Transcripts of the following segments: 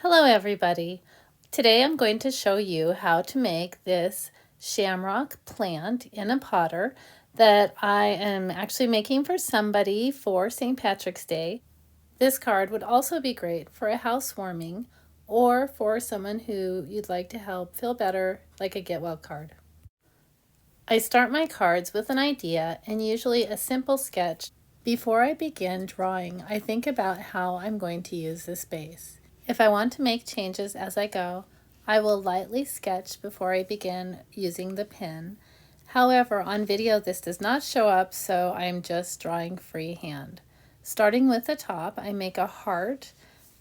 Hello everybody! Today I'm going to show you how to make this shamrock plant in a potter that I am actually making for somebody for St. Patrick's Day. This card would also be great for a housewarming or for someone who you'd like to help feel better, like a get well card. I start my cards with an idea and usually a simple sketch. Before I begin drawing, I think about how I'm going to use this base. If I want to make changes as I go, I will lightly sketch before I begin using the pen. However, on video this does not show up, so I'm just drawing freehand. Starting with the top, I make a heart,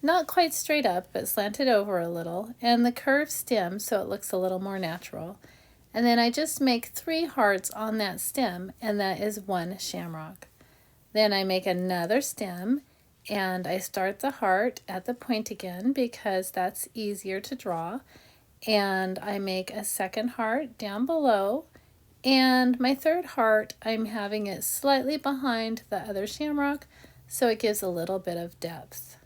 not quite straight up, but slanted over a little, and the curved stem so it looks a little more natural. And then I just make 3 hearts on that stem, and that is 1 shamrock. Then I make another stem, and I start the heart at the point again because that's easier to draw. And I make a second heart down below, and my third heart, I'm having it slightly behind the other shamrock, so it gives a little bit of depth.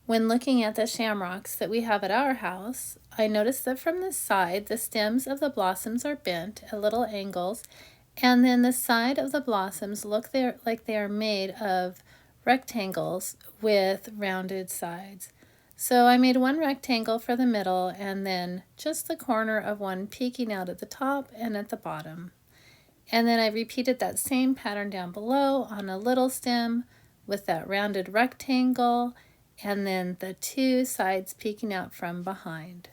When looking at the shamrocks that we have at our house, I notice that from the side, the stems of the blossoms are bent at little angles, and then the side of the blossoms look like they are made of rectangles with rounded sides. So I made 1 rectangle for the middle and then just the corner of one peeking out at the top and at the bottom. And then I repeated that same pattern down below on a little stem with that rounded rectangle and then the 2 sides peeking out from behind.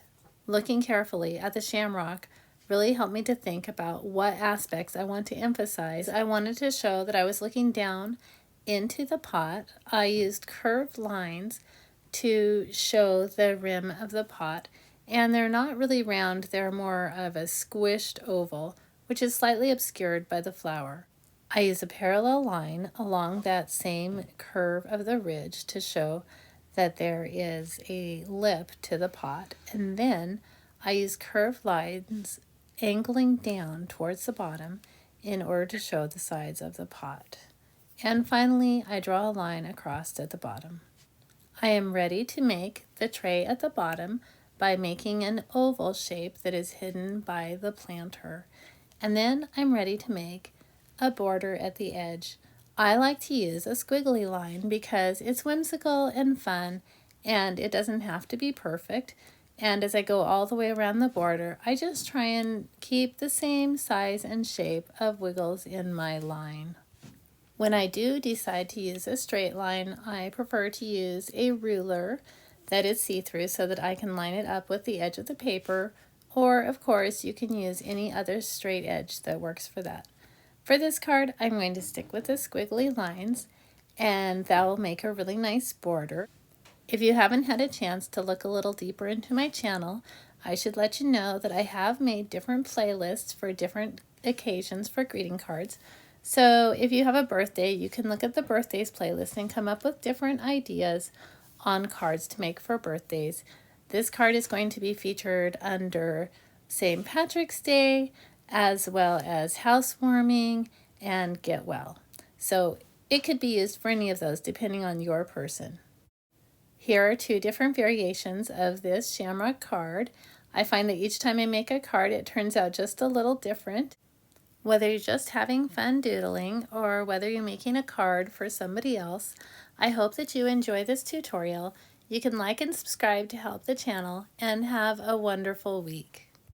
Looking carefully at the shamrock really helped me to think about what aspects I want to emphasize. I wanted to show that I was looking down into the pot. I used curved lines to show the rim of the pot, and they're not really round, they're more of a squished oval, which is slightly obscured by the flower. I use a parallel line along that same curve of the ridge to show that there is a lip to the pot, and then I use curved lines angling down towards the bottom in order to show the sides of the pot. And finally, I draw a line across at the bottom. I am ready to make the tray at the bottom by making an oval shape that is hidden by the planter. And then I'm ready to make a border at the edge. I like to use a squiggly line because it's whimsical and fun, and it doesn't have to be perfect. And as I go all the way around the border, I just try and keep the same size and shape of wiggles in my line. When I do decide to use a straight line, I prefer to use a ruler that is see-through so that I can line it up with the edge of the paper, or of course you can use any other straight edge that works for that. For this card, I'm going to stick with the squiggly lines, and that will make a really nice border. If you haven't had a chance to look a little deeper into my channel, I should let you know that I have made different playlists for different occasions for greeting cards. So if you have a birthday, you can look at the birthdays playlist and come up with different ideas on cards to make for birthdays. This card is going to be featured under St. Patrick's Day, as well as housewarming and get well. So it could be used for any of those depending on your person. Here are 2 different variations of this shamrock card. I find that each time I make a card, it turns out just a little different. Whether you're just having fun doodling or whether you're making a card for somebody else, I hope that you enjoy this tutorial. You can like and subscribe to help the channel, and have a wonderful week.